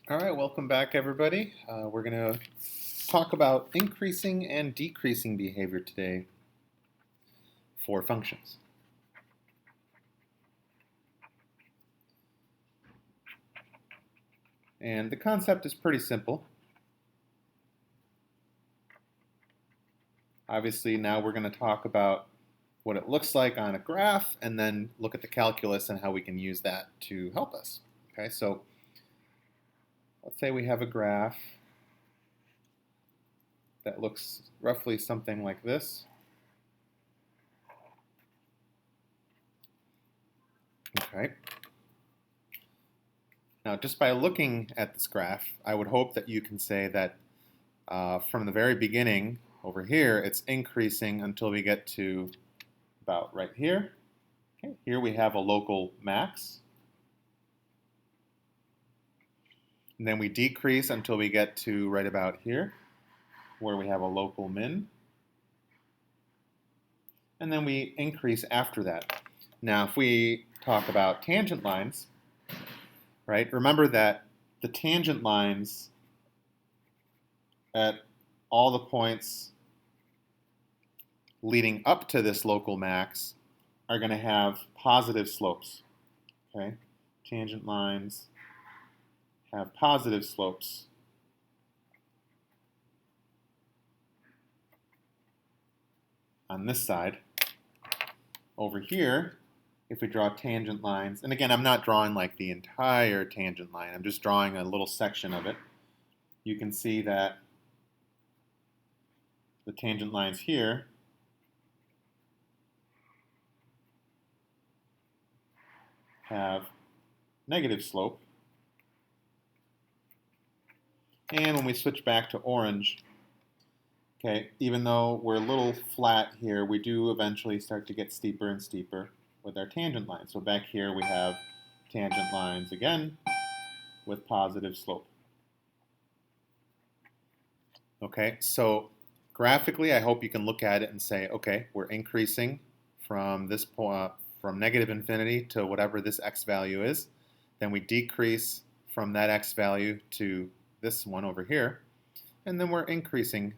All right, welcome back, everybody. We're going to talk about increasing and decreasing behavior today for functions. And the concept is pretty simple. Obviously, now we're going to talk about what it looks like on a graph and then look at the calculus and how we can use that to help us. Okay, so let's say we have a graph that looks roughly something like this. Okay. Now, just by looking at this graph, I would hope that you can say that from the very beginning over here, it's increasing until we get to about right here. Okay, here we have a local max. And then we decrease until we get to right about here, where we have a local min. And then we increase after that. Now, if we talk about tangent lines, right, remember that the tangent lines at all the points leading up to this local max are going to have positive slopes. Okay, tangent lines have positive slopes. On this side. Over here, if we draw tangent lines, and again, I'm not drawing like the entire tangent line, I'm just drawing a little section of it. You can see that the tangent lines here have negative slope. And when we switch back to orange, okay, even though we're a little flat here, we do eventually start to get steeper and steeper with our tangent lines. So back here we have tangent lines again with positive slope. Okay, so graphically, I hope you can look at it and say, okay, we're increasing from this point, from negative infinity to whatever this x value is. Then we decrease from that x value to this one over here, and then we're increasing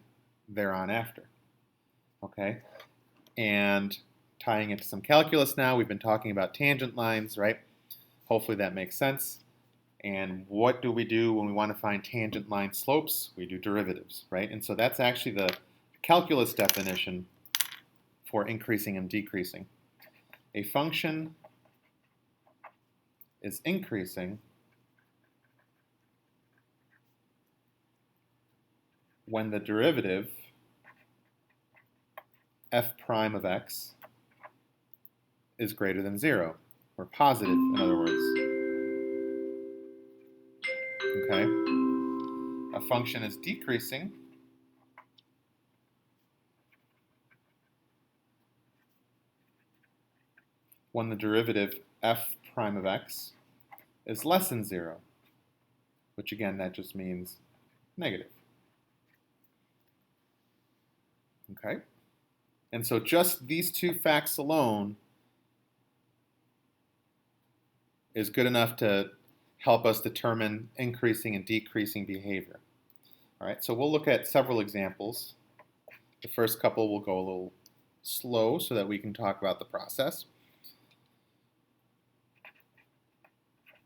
thereon after. Okay, and tying it to some calculus now, we've been talking about tangent lines, right? Hopefully that makes sense. And what do we do when we want to find tangent line slopes? We do derivatives, right? And so that's actually the calculus definition for increasing and decreasing. A function is increasing when the derivative f prime of x is greater than 0, or positive, in other words. Okay? A function is decreasing when the derivative f prime of x is less than 0, which again, that just means negative. Okay? And so just these two facts alone is good enough to help us determine increasing and decreasing behavior. All right, so we'll look at several examples. The first couple will go a little slow so that we can talk about the process.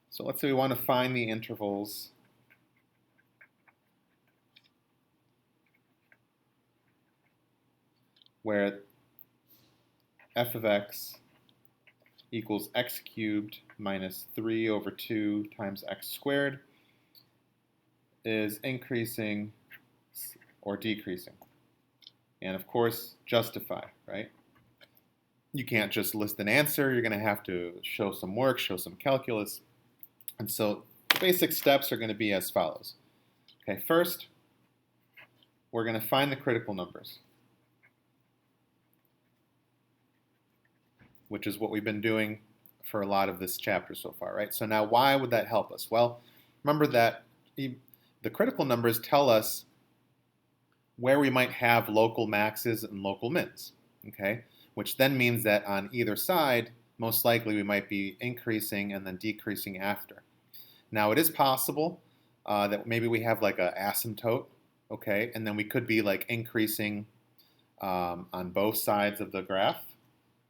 So let's say we want to find the intervals where f of x equals x cubed minus 3 over 2 times x squared is increasing or decreasing. And of course, justify, right? You can't just list an answer. You're going to have to show some work, show some calculus. And so the basic steps are going to be as follows. Okay, first, we're going to find the critical numbers, which is what we've been doing for a lot of this chapter so far, right? So now why would that help us? Well, remember that the critical numbers tell us where we might have local maxes and local mins, okay? Which then means that on either side, most likely we might be increasing and then decreasing after. Now, it is possible that maybe we have like an asymptote, okay, and then we could be like increasing on both sides of the graph,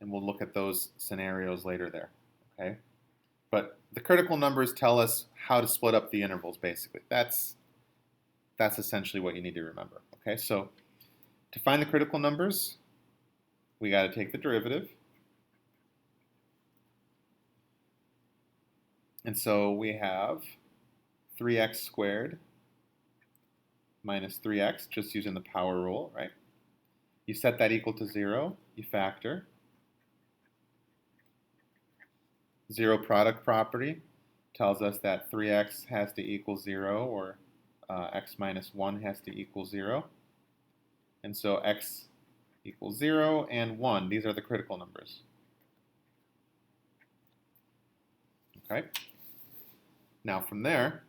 and we'll look at those scenarios later there, okay? But the critical numbers tell us how to split up the intervals, basically. That's essentially what you need to remember, okay? So to find the critical numbers, we got to take the derivative. And so we have 3x squared minus 3x, just using the power rule, right? You set that equal to 0, you factor. Zero product property tells us that 3x has to equal 0, or x minus 1 has to equal 0. And so x equals 0 and 1. These are the critical numbers. Okay? Now from there,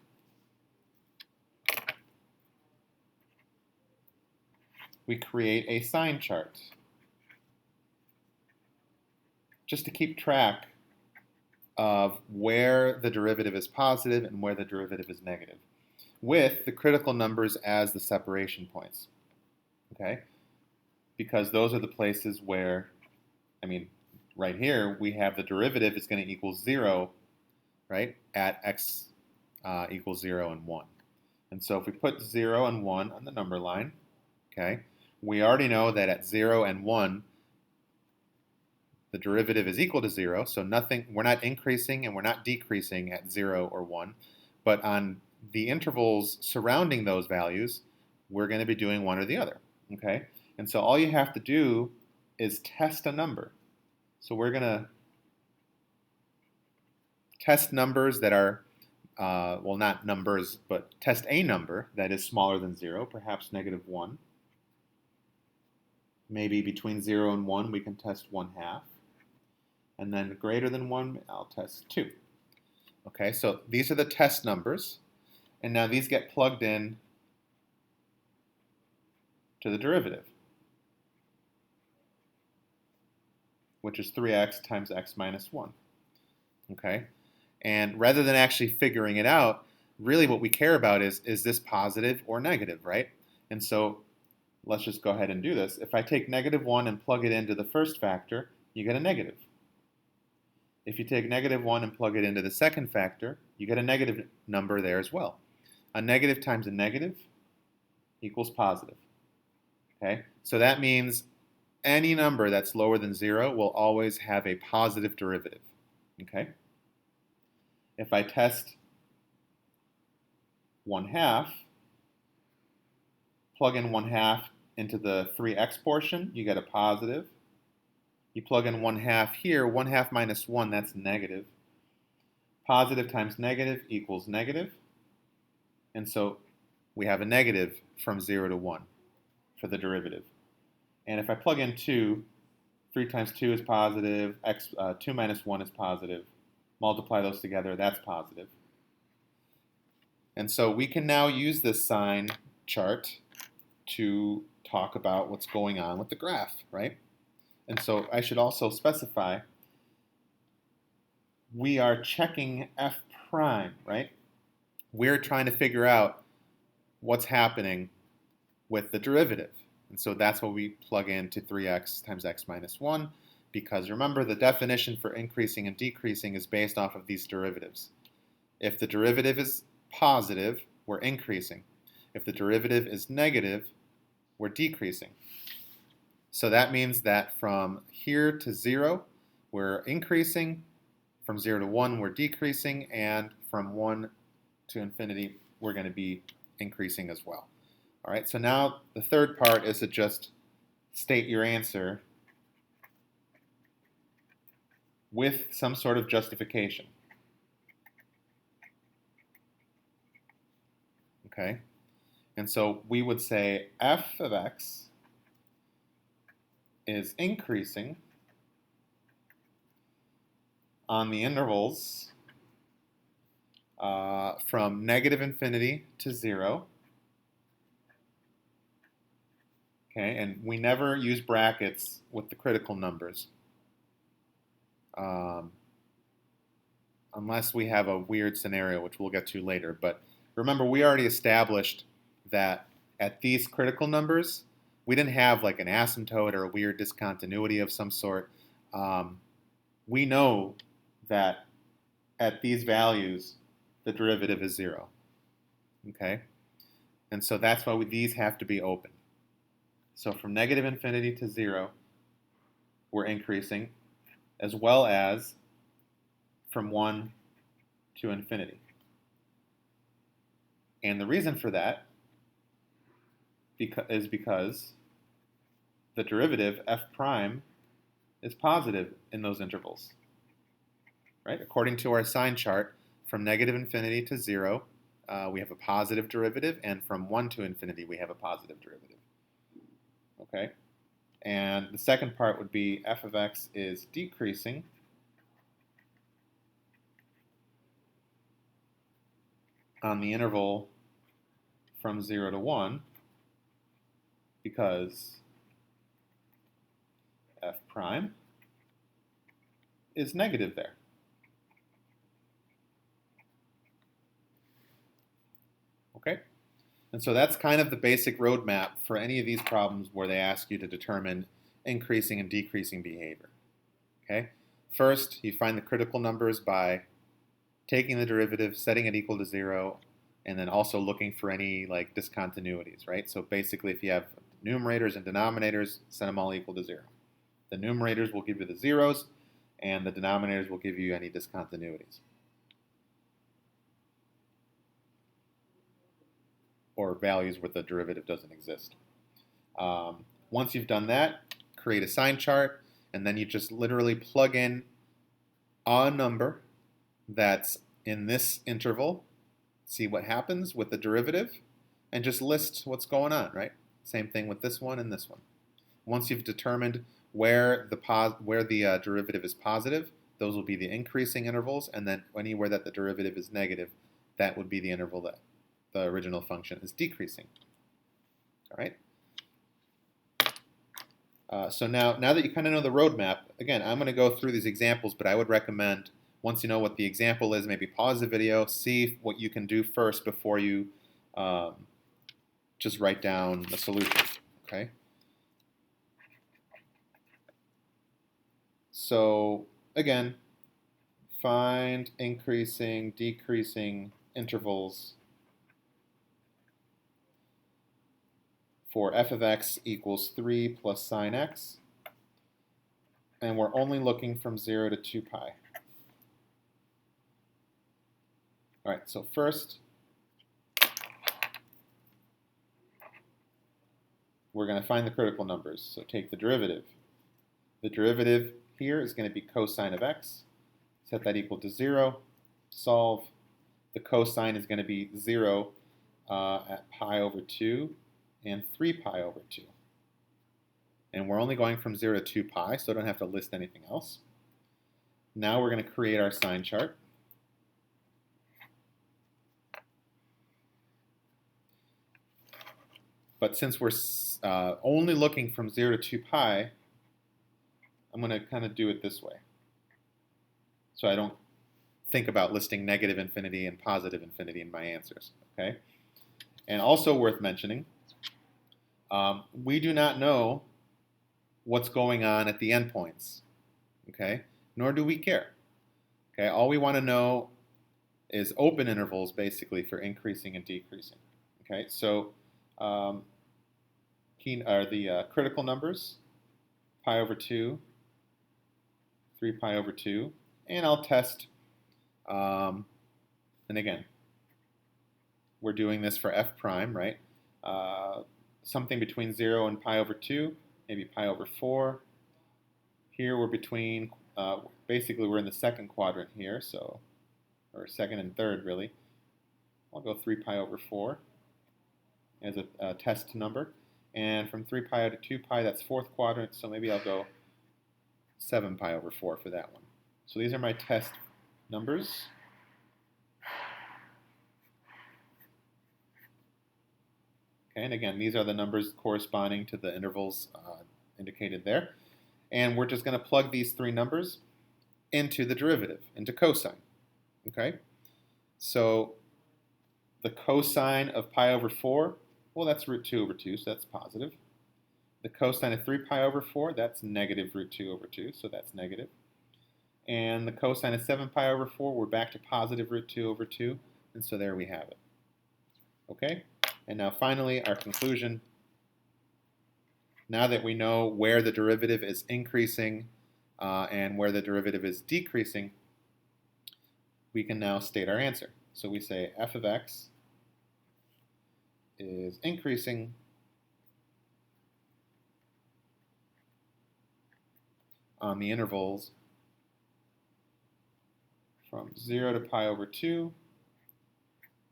we create a sine chart just to keep track of where the derivative is positive and where the derivative is negative, with the critical numbers as the separation points, okay? Because those are the places where, right here, we have the derivative is going to equal 0, right, at x equals 0 and 1. And so if we put 0 and 1 on the number line, okay, we already know that at 0 and 1, the derivative is equal to 0, so we're not increasing and we're not decreasing at 0 or 1. But on the intervals surrounding those values, we're going to be doing one or the other, okay? And so all you have to do is test a number. So we're going to test numbers that are, well, not numbers, but test a number that is smaller than 0, perhaps -1. Maybe between 0 and 1, we can test 1/2. And then greater than 1, I'll test 2. Okay, so these are the test numbers. And now these get plugged in to the derivative, which is 3x times x minus 1. Okay, and rather than actually figuring it out, really what we care about is this positive or negative, right? And so let's just go ahead and do this. If I take -1 and plug it into the first factor, you get a negative. If you take -1 and plug it into the second factor, you get a negative number there as well. A negative times a negative equals positive. Okay, so that means any number that's lower than 0 will always have a positive derivative. Okay, if I test 1/2, plug in 1/2 into the 3x portion, you get a positive. You plug in 1/2 here, 1/2 minus 1, that's negative. Positive times negative equals negative. And so we have a negative from 0 to 1 for the derivative. And if I plug in 2, 3 times 2 is positive, 2 minus 1 is positive. Multiply those together, that's positive. And so we can now use this sine chart to talk about what's going on with the graph, right? And so I should also specify we are checking f prime, right? We're trying to figure out what's happening with the derivative. And so that's what we plug into 3x times x minus 1, because remember the definition for increasing and decreasing is based off of these derivatives. If the derivative is positive, we're increasing. If the derivative is negative, we're decreasing. So that means that from here to 0, we're increasing. From 0 to 1, we're decreasing. And from 1 to infinity, we're going to be increasing as well. All right, so now the third part is to just state your answer with some sort of justification. Okay, and so we would say f of x is increasing on the intervals from -infinity to 0. Okay, and we never use brackets with the critical numbers unless we have a weird scenario, which we'll get to later. But remember we already established that at these critical numbers, we didn't have like an asymptote or a weird discontinuity of some sort. We know that at these values, the derivative is 0. Okay? And so that's why these have to be open. So from negative infinity to 0, we're increasing, as well as from 1 to infinity. And the reason for that is because the derivative f prime is positive in those intervals. Right? According to our sine chart, from negative infinity to 0, we have a positive derivative, and from 1 to infinity, we have a positive derivative. Okay? And the second part would be f of x is decreasing on the interval from 0 to 1 because f prime is negative there. Okay? And so that's kind of the basic roadmap for any of these problems where they ask you to determine increasing and decreasing behavior. Okay? First, you find the critical numbers by taking the derivative, setting it equal to 0, and then also looking for any like discontinuities, right? So basically, if you have numerators and denominators, set them all equal to 0. The numerators will give you the zeros, and the denominators will give you any discontinuities. Or values where the derivative doesn't exist. Once you've done that, create a sine chart, and then you just literally plug in a number that's in this interval, see what happens with the derivative, and just list what's going on, right? Same thing with this one and this one. Once you've determined where the derivative is positive, those will be the increasing intervals, and then anywhere that the derivative is negative, that would be the interval that the original function is decreasing. All right. So now that you kind of know the roadmap, again, I'm going to go through these examples, but I would recommend once you know what the example is, maybe pause the video, see what you can do first before you just write down the solution. Okay. So again, find increasing, decreasing intervals for f of x equals 3 plus sine x, and we're only looking from 0 to 2 pi. All right, so first, we're going to find the critical numbers. So take the derivative. The derivative here is going to be cosine of x. Set that equal to 0. Solve. The cosine is going to be 0 at pi over 2 and 3 pi over 2. And we're only going from 0 to 2 pi, so I don't have to list anything else. Now we're going to create our sine chart. But since we're only looking from 0 to 2 pi, I'm going to kind of do it this way. So I don't think about listing negative infinity and positive infinity in my answers. Okay? And also worth mentioning, we do not know what's going on at the endpoints. Okay? Nor do we care. Okay? All we want to know is open intervals, basically, for increasing and decreasing. Okay? So the critical numbers, pi over 2, 3 pi over 2, and I'll test, and again, we're doing this for f prime, right? Something between 0 and pi over 2, maybe pi over 4. Here we're between, basically we're in the second quadrant here, so, or second and third really. I'll go 3 pi over 4 as a test number. And from 3 pi to 2 pi, that's fourth quadrant, so maybe I'll go 7 pi over 4 for that one. So these are my test numbers. Okay, and again, these are the numbers corresponding to the intervals indicated there. And we're just going to plug these three numbers into the derivative, into cosine. Okay? So The cosine of pi over 4, well, that's root 2 over 2, so that's positive. The cosine of 3 pi over 4, that's negative root 2 over 2, so that's negative. And the cosine of 7 pi over 4, we're back to positive root 2 over 2, and so there we have it. Okay? And now finally, our conclusion. Now that we know where the derivative is increasing and where the derivative is decreasing, we can now state our answer. So we say f of x is increasing on the intervals from 0 to pi over 2,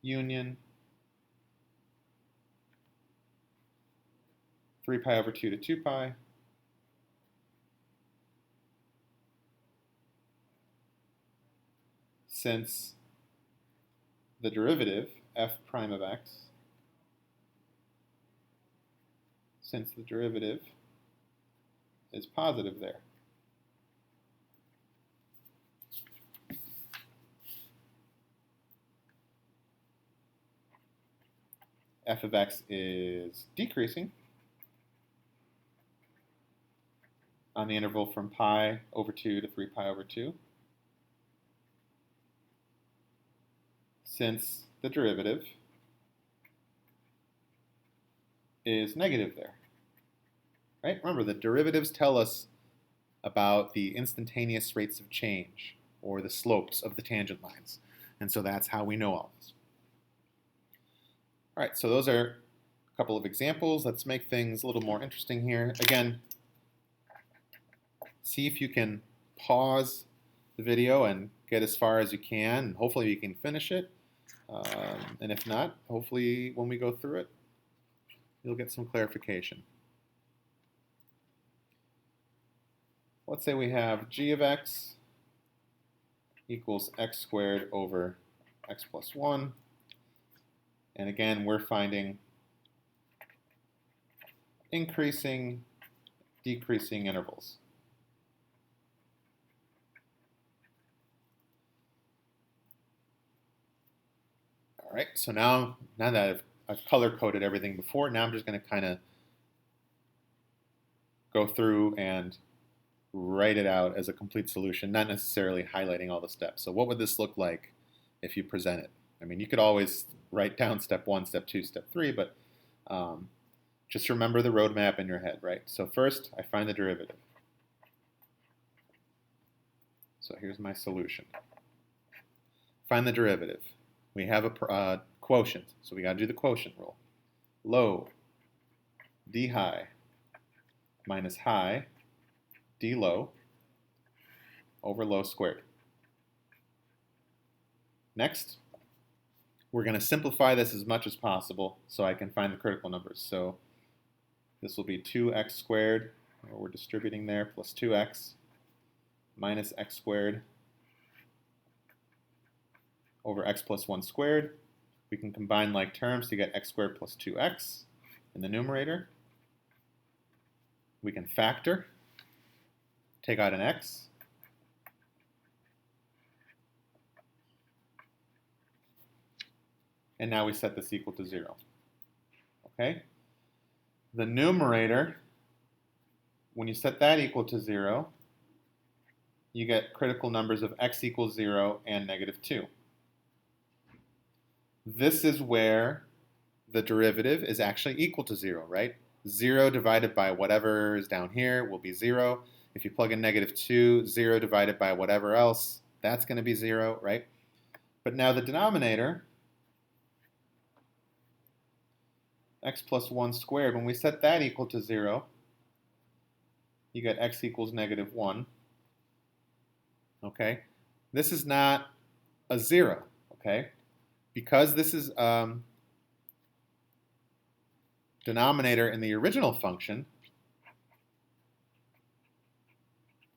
union 3 pi over 2 to 2 pi, since the derivative, f prime of x, since the derivative is positive there. F of x is decreasing on the interval from pi over 2 to 3 pi over 2, since the derivative is negative there. Right? Remember, the derivatives tell us about the instantaneous rates of change, or the slopes of the tangent lines. And so that's how we know all this. All right, so those are a couple of examples. Let's make things a little more interesting here. Again, see if you can pause the video and get as far as you can, and hopefully you can finish it. And if not, hopefully when we go through it, you'll get some clarification. Let's say we have g of x equals x squared over x plus 1. And again, we're finding increasing, decreasing intervals. All right, so now that I've color-coded everything before, now I'm just going to kind of go through and write it out as a complete solution, not necessarily highlighting all the steps. So what would this look like if you present it? I mean, you could always write down step 1, step 2, step 3, but just remember the roadmap in your head, right? So first, I find the derivative. So here's my solution. Find the derivative. We have a quotient, so we got to do the quotient rule. Low d high minus high d low over low squared. Next, we're going to simplify this as much as possible so I can find the critical numbers. So this will be 2x squared, or we're distributing there, plus 2x minus x squared over x plus 1 squared. We can combine like terms to get x squared plus 2x in the numerator. We can factor, take out an x. And now we set this equal to 0. Okay? The numerator, when you set that equal to 0, you get critical numbers of x equals 0 and negative 2. This is where the derivative is actually equal to 0, right? 0 divided by whatever is down here will be 0. If you plug in negative 2, 0 divided by whatever else, that's going to be 0, right? But now the denominator, x plus 1 squared, when we set that equal to 0, you get x equals negative 1. Okay? This is not a 0, okay? Because this is denominator in the original function,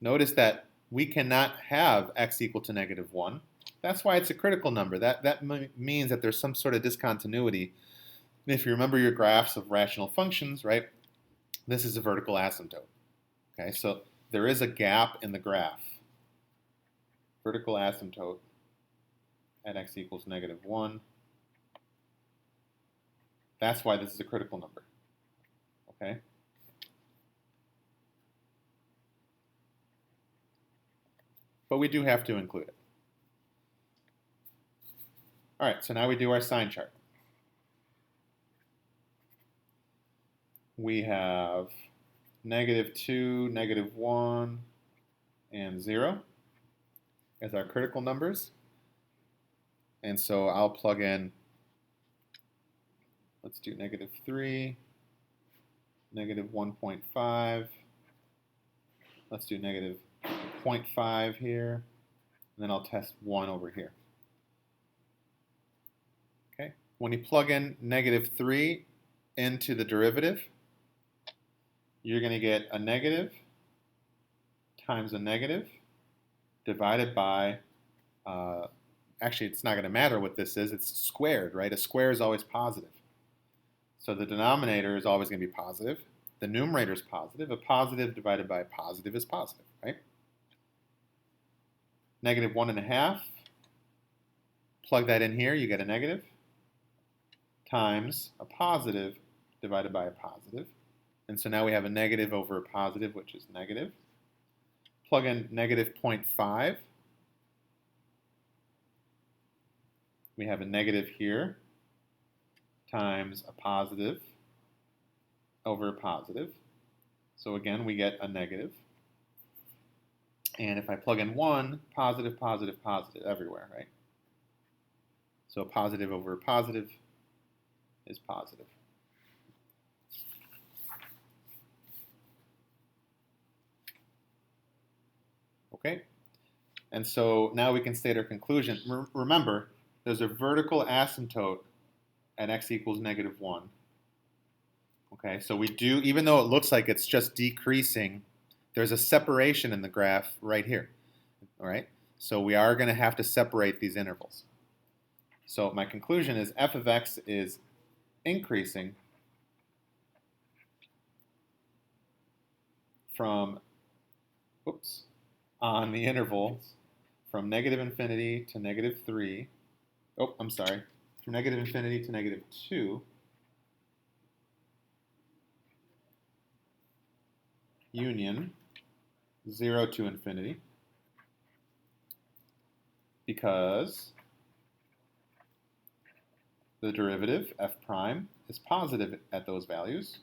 notice that we cannot have x equal to negative 1. That's why it's a critical number. That means that there's some sort of discontinuity. If you remember your graphs of rational functions, right, this is a vertical asymptote. Okay, so there is a gap in the graph. Vertical asymptote at x equals negative 1. That's why this is a critical number. Okay? But we do have to include it. All right, so now we do our sine chart. We have -2, -1, and 0 as our critical numbers. And so I'll plug in, let's do -3, -1.5. Let's do -0.5 here. And then I'll test 1 over here. Okay. When you plug in -3 into the derivative, you're going to get a negative times a negative divided by, actually it's not going to matter what this is, it's squared, right? A square is always positive. So the denominator is always going to be positive. The numerator is positive. A positive divided by a positive is positive, right? -1.5, plug that in here, you get a negative, times a positive divided by a positive. And so now we have a negative over a positive, which is negative. Plug in -0.5. We have a negative here times a positive over a positive. So again, we get a negative. And if I plug in 1, positive, positive, positive everywhere, right? So positive over a positive is positive. Okay? And so now we can state our conclusion. Remember, there's a vertical asymptote at x equals -1. Okay, so we do, even though it looks like it's just decreasing, there's a separation in the graph right here. All right, so we are going to have to separate these intervals. So my conclusion is f of x is increasing from, on the intervals from -∞ to -3. Oh, I'm sorry, from -∞ to -2. Union 0 to infinity, because the derivative f prime is positive at those values.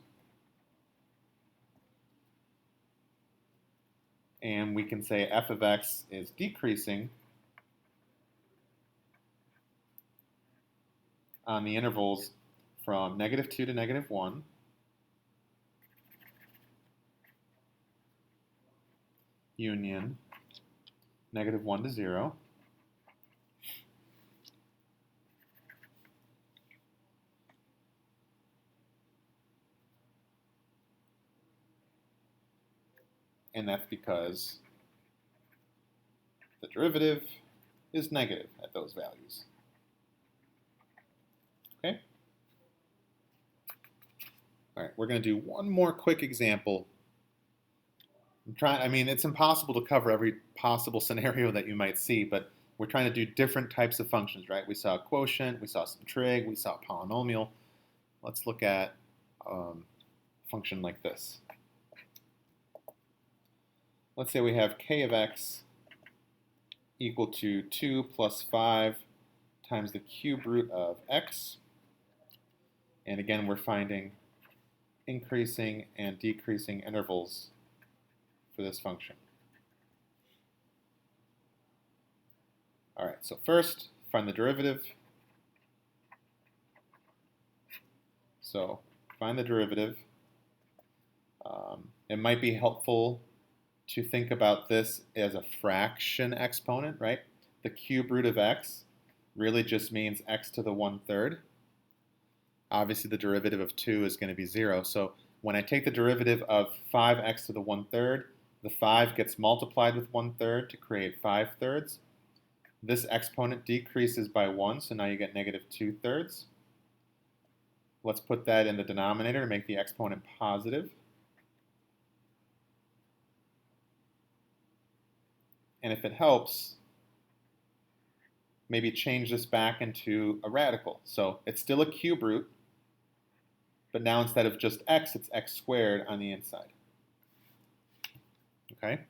And we can say f of x is decreasing on the intervals from -2 to -1, union -1 to 0, and that's because the derivative is negative at those values. Okay? All right, we're going to do one more quick example. It's impossible to cover every possible scenario that you might see, but we're trying to do different types of functions, right? We saw a quotient, we saw some trig, we saw a polynomial. Let's look at a function like this. Let's say we have k of x equal to 2 plus 5 times the cube root of x. And again, we're finding increasing and decreasing intervals for this function. All right, so first, find the derivative. So find the derivative. It might be helpful to think about this as a fraction exponent, right? The cube root of x really just means x to the 1/3. Obviously, the derivative of 2 is going to be 0. So when I take the derivative of 5x to the 1/3, the 5 gets multiplied with 1/3 to create 5/3. This exponent decreases by 1, so now you get -2/3. Let's put that in the denominator to make the exponent positive. And if it helps, maybe change this back into a radical. So it's still a cube root, but now instead of just x, it's x squared on the inside. Okay?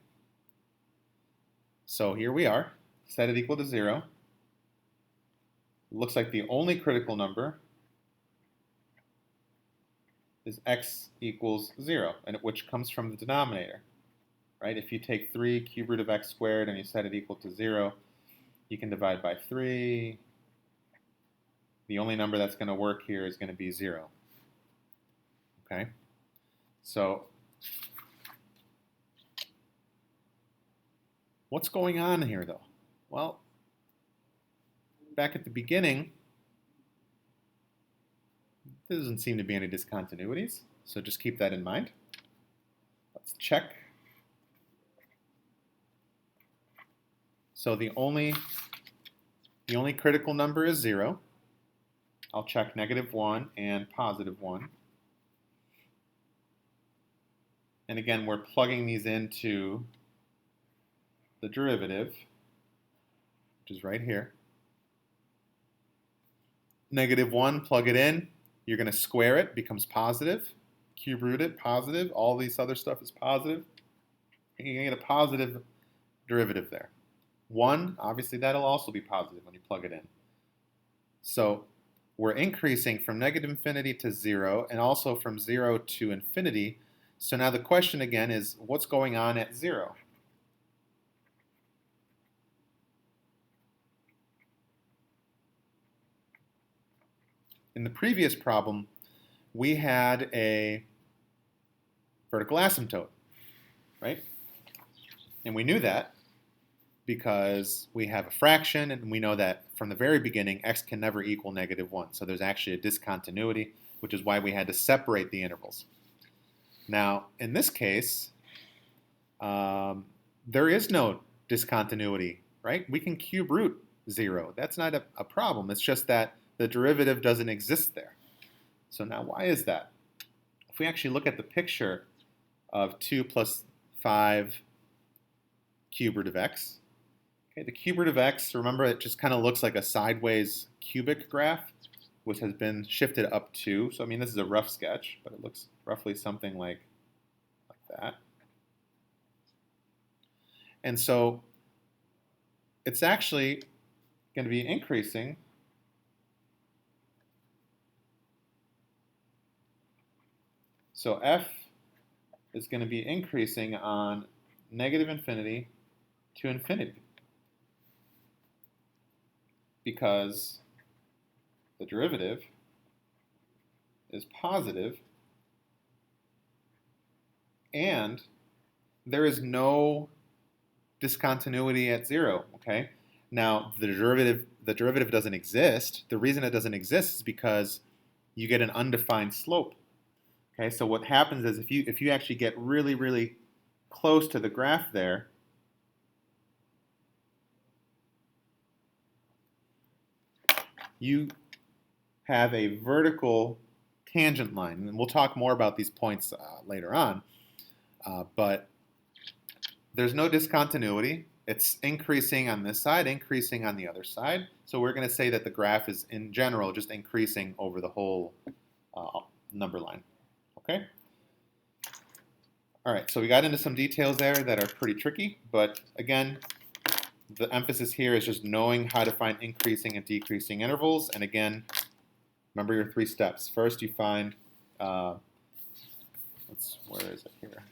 So here we are, set it equal to 0. It looks like the only critical number is x equals 0, and which comes from the denominator, right? If you take 3 cube root of x squared and you set it equal to 0, you can divide by 3. The only number that's going to work here is going to be 0. Okay? So what's going on here, though? Well, back at the beginning, there doesn't seem to be any discontinuities, so just keep that in mind. Let's check. So the only critical number is 0. I'll check -1 and +1. And again, we're plugging these into the derivative, which is right here. -1, plug it in. You're going to square it, becomes positive. Cube root it, positive. All this other stuff is positive. And you're going to get a positive derivative there. 1, obviously that'll also be positive when you plug it in. So we're increasing from -infinity to 0 and also from 0 to infinity. So now the question again is, what's going on at 0? In the previous problem, we had a vertical asymptote, right? And we knew that because we have a fraction, and we know that from the very beginning, x can never equal -1. So there's actually a discontinuity, which is why we had to separate the intervals. Now, in this case, there is no discontinuity, right? We can cube root 0. That's not a problem. It's just that the derivative doesn't exist there. So now why is that? If we actually look at the picture of 2 plus 5 cube root of x, okay, the cube root of x, remember, it just kind of looks like a sideways cubic graph, which has been shifted up 2. So I mean, this is a rough sketch, but it looks roughly something like that. And so it's actually going to be increasing So f is going to be increasing on -infinity to infinity because the derivative is positive and there is no discontinuity at 0, okay? Now, the derivative doesn't exist. The reason it doesn't exist is because you get an undefined slope. Okay, so what happens is if you actually get really, really close to the graph there, you have a vertical tangent line. And we'll talk more about these points later on. But there's no discontinuity. It's increasing on this side, increasing on the other side. So we're going to say that the graph is, in general, just increasing over the whole number line. Okay? All right, so we got into some details there that are pretty tricky, but again, the emphasis here is just knowing how to find increasing and decreasing intervals. And again, remember your 3 steps. First, you find, where is it here?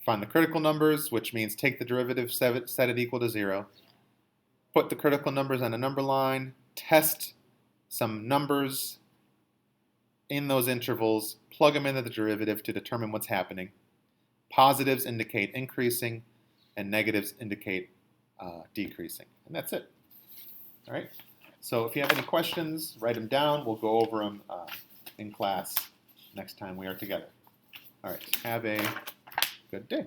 Find the critical numbers, which means take the derivative, set it equal to 0. Put the critical numbers on a number line, test some numbers in those intervals, plug them into the derivative to determine what's happening. Positives indicate increasing, and negatives indicate decreasing. And that's it. All right? So if you have any questions, write them down. We'll go over them in class next time we are together. All right. Have a good day.